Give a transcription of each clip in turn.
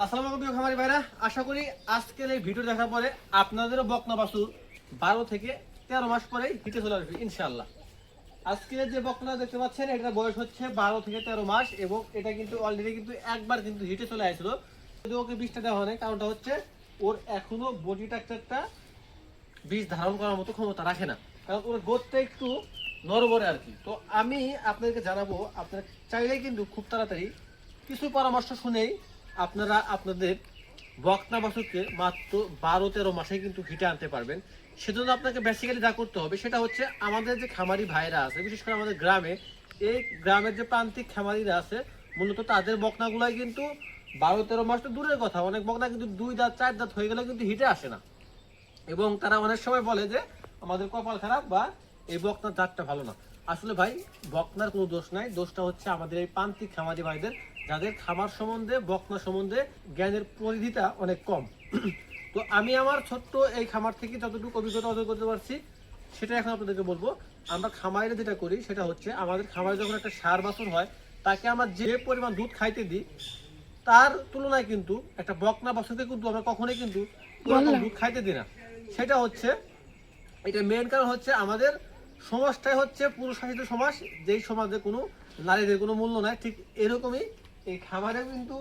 আসসালামু আলাইকুম খামারি ভাইরা, আশা করি আজকের এই ভিডিও দেখার পরে আপনাদেরও বকনা বাছুর 12 থেকে 13 মাস পরেই হিটে চলে আসবে ইনশাআল্লাহ। আজকের যে বকনা দেখতে পাচ্ছেন এটার বয়স হচ্ছে 12 থেকে 13 মাস এবং এটা কিন্তু অলরেডি কিন্তু একবার কিন্তু হিটে চলে আসলো। যদি ওকে বিষটা দেওয়া হয়, কারণটা হচ্ছে ওর এখনো বডি স্ট্রাকচারটা বীজ ধারণ করার মতো ক্ষমতা রাখে না, কারণ ওর গোদটা একটু নড়বড়ে আর কি। তো আমি আপনাদেরকে জানাবো, আপনারা চাইলেই কিন্তু খুব তাড়াতাড়ি কিছু পরামর্শ শুনেই আপনারা আপনাদের বকনা বাছুরকে মাত্র 12-13 মাসে কিন্তু হিটে আনতে পারবেন। সেজন্য আপনাকে বেসিক্যালি যা করতে হবে সেটা হচ্ছে, আমাদের যে খামারি ভাইরা আছে, বিশেষ করে আমাদের গ্রামে, এই গ্রামের যে প্রান্তিক খামারিরা আছে মূলত তাদের বকনাগুলাই কিন্তু 12-13 মাস তো দূরের কথা, অনেক বকনা কিন্তু 2 দাঁত 4 দাঁত হয়ে গেলে কিন্তু হিটে আসে না। এবং তারা অনেক সময় বলে যে আমাদের কপাল খারাপ বা এই বকনার জাতটা ভালো না। আসলে ভাই, বকনার কোনো দোষ নাই, দোষটা হচ্ছে আমাদের এই প্রান্তিক খামারি ভাইদের, যাদের খামার সম্বন্ধে বকনা সম্বন্ধে জ্ঞানের পরিধিটা অনেক কম। তো আমি আমার ছোট্ট এই খামার থেকে যতটুকু অভিজ্ঞতা অর্জন করতে পারছি সেটা এখন আপনাদেরকে বলবো। আমরা খামারে যেটা করি সেটা হচ্ছে, আমাদের খামারে যখন একটা ষাঁড় বাছুর হয় তাকে আমরা যে পরিমাণ দুধ খাইতে দিই তার তুলনায় কিন্তু একটা বকনা বাছুরকে কিন্তু আমরা কখনোই কিন্তু দুধ খাইতে দিই না। সেটা হচ্ছে, এটা মেন কারণ হচ্ছে আমাদের সমাজটাই হচ্ছে পুরুষ শাসিত সমাজ, যেই সমাজে কোনো নারীদের কোনো মূল্য নাই। ঠিক এরকমই এই খামারে কিন্তু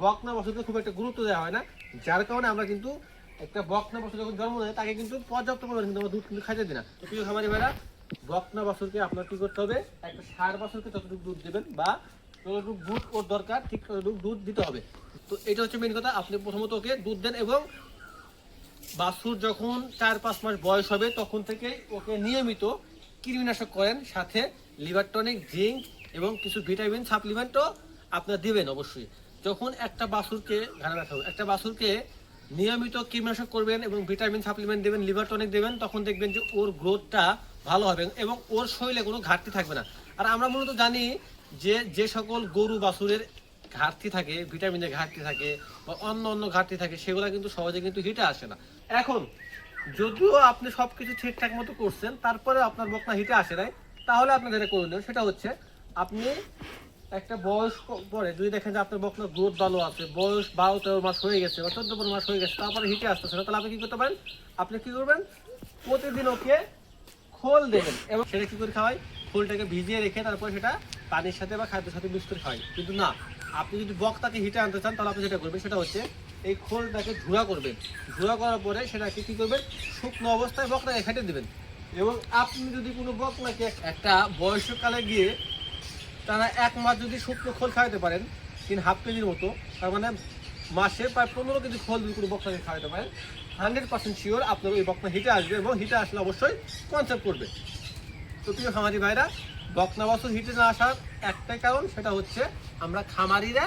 বকনা বাছুরকে খুব একটা গুরুত্ব দেওয়া হয় না, যার কারণে আমরা কিন্তু একটা বকনা বাছুর যখন জন্ম নেয় তাকে কিন্তু পর্যাপ্ত পরিমাণে কিন্তু আমরা দুধ কিন্তু খাইতে দিই না। তো প্রিয় খামারি ভাইরা, বকনা বাছুরকে আপনার কি করতে হবে, একটা ষাঁড় বাছুরকে যতটুকু দুধ দেবেন বা যতটুকু দুধ ওর দরকার ঠিক ততটুকু দুধ দিতে হবে। তো এটা হচ্ছে মেন কথা। আপনি প্রথমত ওকে দুধ দেন এবং বাছুর যখন 4-5 মাস বয়স হবে তখন থেকে ওকে নিয়মিত কৃমিনাশক করেন, সাথে লিভার টনিক, জিঙ্ক এবং কিছু ভিটামিন সাপ্লিমেন্টও আপনার দিবেন অবশ্যই। যখন একটা বাছুরকে একটা বাছুরকে নিয়মিত কৃমিনাশক করবেন এবং ভিটামিন সাপ্লিমেন্ট দেবেন, লিভার টনিক দেবেন, তখন দেখবেন যে ওর গ্রোথটা ভালো হবে এবং ওর শরীরে কোনো ঘাটতি থাকবে না। আর আমরা মূলত জানি যে যে সকল গরু বাছুরের ঘাটতি থাকে, ভিটামিনের ঘাটতি থাকে বা অন্য অন্য ঘাটতি থাকে, সেগুলো কিন্তু সহজে কিন্তু হিটে আসে না। এখন যদিও আপনি সবকিছু ঠিকঠাক মতো করছেন, তারপরে আপনার বকনা হিটে আসে নাই, তাহলে আপনার যেটা করণীয় সেটা হচ্ছে, আপনি একটা বয়স পরে যদি দেখেন যে আপনার বকনার গ্রোথ ভালো আছে, বয়স 12-13 মাস হয়ে গেছে বা 14 মাস হয়ে গেছে, তারপরে হিটে আসতেছে না, তাহলে আপনি কি করতে পারেন, আপনি কি করবেন, প্রতিদিন ওকে খোল দেবেন এবং সেটা কি করে খাওয়াই, খোলটাকে ভিজিয়ে রেখে তারপরে সেটা পানির সাথে বা খাদ্যের সাথে মিক্স করে খাওয়াই। কিন্তু না, আপনি যদি বকটাকে হিটে আনতে চান তাহলে আপনি যেটা করবেন সেটা হচ্ছে, এই খোলটাকে ঝুড়া করবেন, ঝুড়া করার পরে সেটাকে কি করবেন, শুকনো অবস্থায় বকটাকে খেটে দেবেন। এবং আপনি যদি কোনো বকনাকে একটা বয়সকালে গিয়ে তারা 1 মাস যদি শুকনো খোল খাওয়াতে পারেন 3.5 কেজির মতো, তার মানে মাসে প্রায় 15 কেজি খোল যদি কোনো বকনাকে খাওয়াতে পারেন, 100% শিওর আপনার ওই বকনা হিটে আসবে এবং হিটে আসলে অবশ্যই কনসেপ্ট করবে। তো প্রিয় খামারি ভাইরা, বকনা বাছুর হিটে না আসার একটাই কারণ, সেটা হচ্ছে আমরা খামারিরা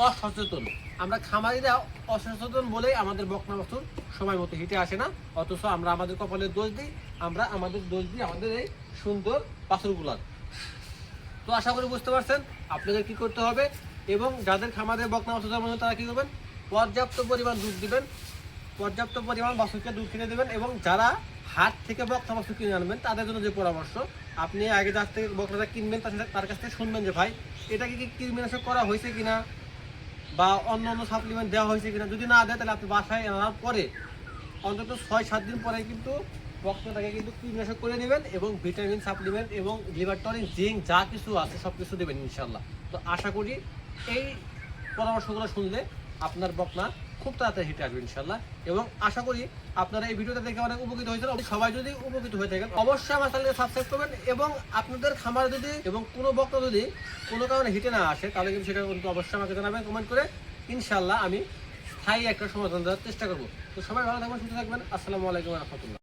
অসচেতন। আমরা খামারিরা অসচেতন বলেই আমাদের বকনা বাছুর সময় মতো হিটে আসে না, অথচ আমরা আমাদের কপালের দোষ দিই, আমরা আমাদের দোষ দিই আমাদের এই সুন্দর বাছুরগুলার। তো আশা করি বুঝতে পারছেন আপনাদের কি করতে হবে। এবং যাদের খামারে বকনা বাছুর জন্ম হয় তারা কি করবেন, পর্যাপ্ত পরিমাণ দুধ দিবেন, পর্যাপ্ত পরিমাণ বাছুরকে দুধ কিনে দেবেন। এবং যারা হাট থেকে বকনা বাছুর কিনে আনবেন তাদের জন্য যে পরামর্শ, আপনি আগে যার থেকে বকনাটা কিনবেন তার কাছ থেকে শুনবেন যে ভাই, এটাকে কি কৃমিনাশক করা হয়েছে কিনা বা অন্য অন্য সাপ্লিমেন্ট দেওয়া হয়েছে কিনা। যদি না দেয় তাহলে আপনি বাসায় আনার পরে অন্তত 6-7 দিন পরে কিন্তু বকনাটাকে কিন্তু কীটনাশক করে নেবেন এবং ভিটামিন সাপ্লিমেন্ট এবং লিভার টনিক, জিঙ্ক যা কিছু আছে সব কিছু দেবেন ইনশাল্লাহ। তো আশা করি এই পরামর্শগুলো শুনলে আপনার বকনা খুব তাড়াতাড়ি হিটে আসবে ইনশাল্লাহ। এবং আশা করি আপনারা এই ভিডিওটা দেখে অনেক উপকৃত হয়েছেন। সবাই যদি উপকৃত হয়ে থাকেন অবশ্যই আমার চ্যানেলকে সাবস্ক্রাইব করবেন এবং আপনাদের খামার যদি এবং কোনো বকনা যদি কোনো কারণে হিটে না আসে তাহলে কিন্তু সেটা কিন্তু অবশ্যই আমাকে জানাবেন কমেন্ট করে। ইনশাল্লাহ আমি স্থায়ী একটা সমাধান দেওয়ার চেষ্টা করবো। তো সবাই ভালো থাকবেন, সুস্থ থাকবেন। আসসালামু আলাইকুম ওয়া রাহমাতুল্লাহ।